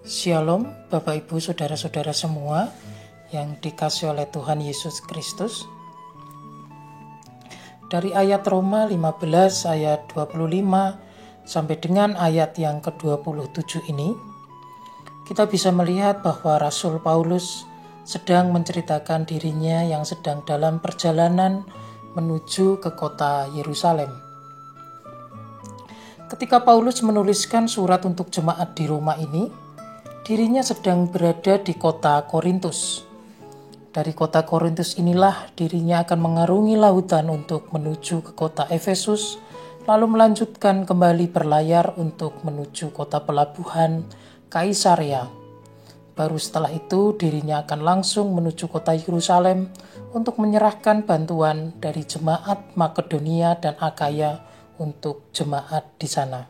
Shalom Bapak Ibu Saudara-saudara semua yang dikasihi oleh Tuhan Yesus Kristus. Dari ayat Roma 15 ayat 25 sampai dengan ayat yang ke-27 ini, kita bisa melihat bahwa Rasul Paulus sedang menceritakan dirinya yang sedang dalam perjalanan menuju ke kota Yerusalem. Ketika Paulus menuliskan surat untuk jemaat di Roma ini, dirinya sedang berada di kota Korintus. Dari kota Korintus inilah dirinya akan mengarungi lautan untuk menuju ke kota Efesus, lalu melanjutkan kembali berlayar untuk menuju kota pelabuhan Kaisarea. Baru setelah itu dirinya akan langsung menuju kota Yerusalem untuk menyerahkan bantuan dari jemaat Makedonia dan Akaya untuk jemaat di sana.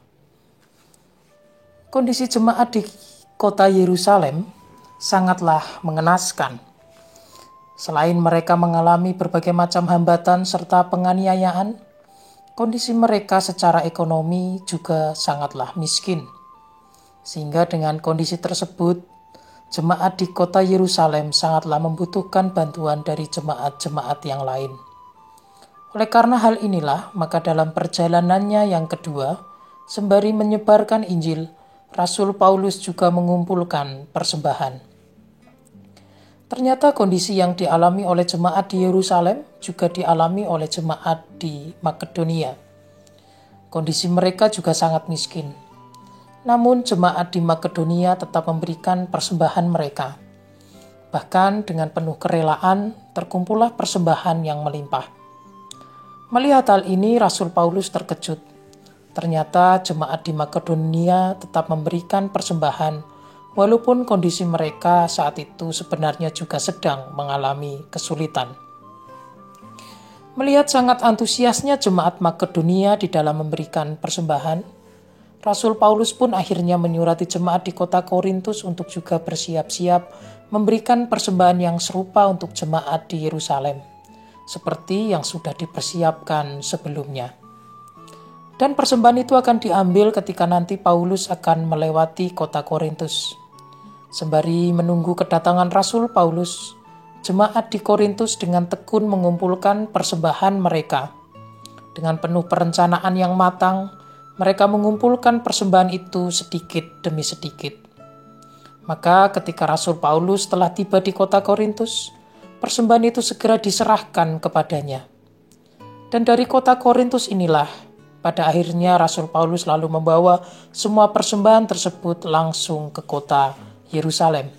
Kondisi jemaat di kota Yerusalem sangatlah mengenaskan. Selain mereka mengalami berbagai macam hambatan serta penganiayaan, kondisi mereka secara ekonomi juga sangatlah miskin. Sehingga dengan kondisi tersebut, jemaat di kota Yerusalem sangatlah membutuhkan bantuan dari jemaat-jemaat yang lain. Oleh karena hal inilah, maka dalam perjalanannya yang kedua, sembari menyebarkan Injil, Rasul Paulus juga mengumpulkan persembahan. Ternyata kondisi yang dialami oleh jemaat di Yerusalem juga dialami oleh jemaat di Makedonia. Kondisi mereka juga sangat miskin. Namun jemaat di Makedonia tetap memberikan persembahan mereka. Bahkan dengan penuh kerelaan terkumpullah persembahan yang melimpah. Melihat hal ini, Rasul Paulus terkejut. Ternyata jemaat di Makedonia tetap memberikan persembahan, walaupun kondisi mereka saat itu sebenarnya juga sedang mengalami kesulitan. Melihat sangat antusiasnya jemaat Makedonia di dalam memberikan persembahan, Rasul Paulus pun akhirnya menyurati jemaat di kota Korintus untuk juga bersiap-siap memberikan persembahan yang serupa untuk jemaat di Yerusalem, seperti yang sudah dipersiapkan sebelumnya. Dan persembahan itu akan diambil ketika nanti Paulus akan melewati kota Korintus. Sembari menunggu kedatangan Rasul Paulus, jemaat di Korintus dengan tekun mengumpulkan persembahan mereka. Dengan penuh perencanaan yang matang, mereka mengumpulkan persembahan itu sedikit demi sedikit. Maka ketika Rasul Paulus telah tiba di kota Korintus, persembahan itu segera diserahkan kepadanya. Dan dari kota Korintus inilah, pada akhirnya Rasul Paulus lalu membawa semua persembahan tersebut langsung ke kota Yerusalem.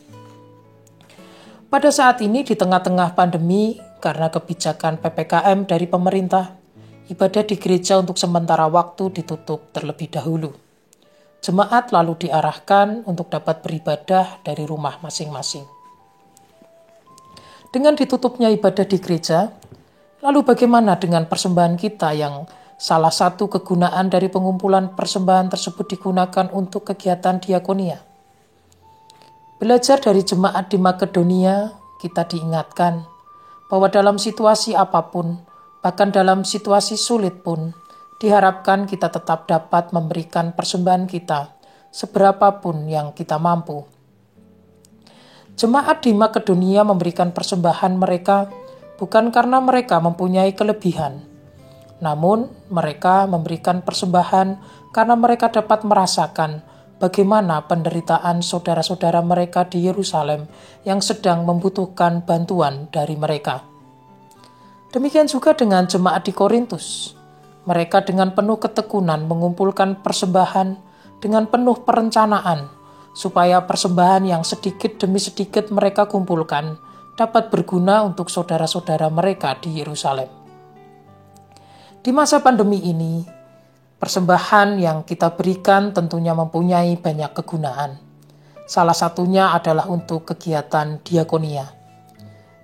Pada saat ini di tengah-tengah pandemi, karena kebijakan PPKM dari pemerintah, ibadah di gereja untuk sementara waktu ditutup terlebih dahulu. Jemaat lalu diarahkan untuk dapat beribadah dari rumah masing-masing. Dengan ditutupnya ibadah di gereja, lalu bagaimana dengan persembahan kita yang salah satu kegunaan dari pengumpulan persembahan tersebut digunakan untuk kegiatan diakonia? Belajar dari jemaat di Makedonia, kita diingatkan bahwa dalam situasi apapun, bahkan dalam situasi sulit pun, diharapkan kita tetap dapat memberikan persembahan kita, seberapapun yang kita mampu. Jemaat di Makedonia memberikan persembahan mereka bukan karena mereka mempunyai kelebihan, namun mereka memberikan persembahan karena mereka dapat merasakan bagaimana penderitaan saudara-saudara mereka di Yerusalem yang sedang membutuhkan bantuan dari mereka. Demikian juga dengan jemaat di Korintus. Mereka dengan penuh ketekunan mengumpulkan persembahan dengan penuh perencanaan, supaya persembahan yang sedikit demi sedikit mereka kumpulkan dapat berguna untuk saudara-saudara mereka di Yerusalem. Di masa pandemi ini, persembahan yang kita berikan tentunya mempunyai banyak kegunaan. Salah satunya adalah untuk kegiatan diakonia.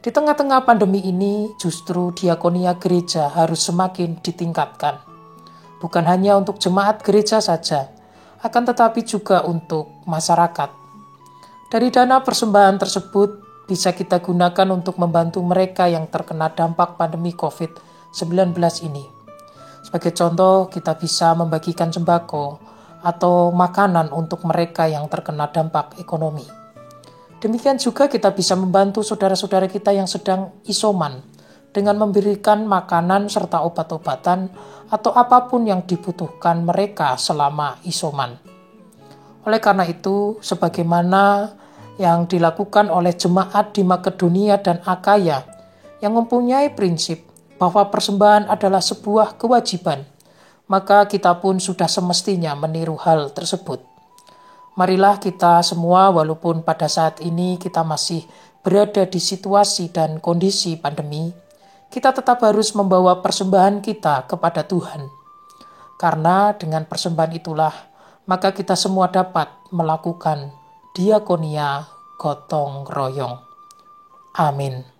Di tengah-tengah pandemi ini, justru diakonia gereja harus semakin ditingkatkan. Bukan hanya untuk jemaat gereja saja, akan tetapi juga untuk masyarakat. Dari dana persembahan tersebut bisa kita gunakan untuk membantu mereka yang terkena dampak pandemi COVID-19 ini. Sebagai contoh, kita bisa membagikan sembako atau makanan untuk mereka yang terkena dampak ekonomi. Demikian juga kita bisa membantu saudara-saudara kita yang sedang isoman dengan memberikan makanan serta obat-obatan atau apapun yang dibutuhkan mereka selama isoman. Oleh karena itu, sebagaimana yang dilakukan oleh jemaat di Makedonia dan Akaya yang mempunyai prinsip bahwa persembahan adalah sebuah kewajiban, maka kita pun sudah semestinya meniru hal tersebut. Marilah kita semua, walaupun pada saat ini kita masih berada di situasi dan kondisi pandemi, kita tetap harus membawa persembahan kita kepada Tuhan. Karena dengan persembahan itulah, maka kita semua dapat melakukan diakonia gotong royong. Amin.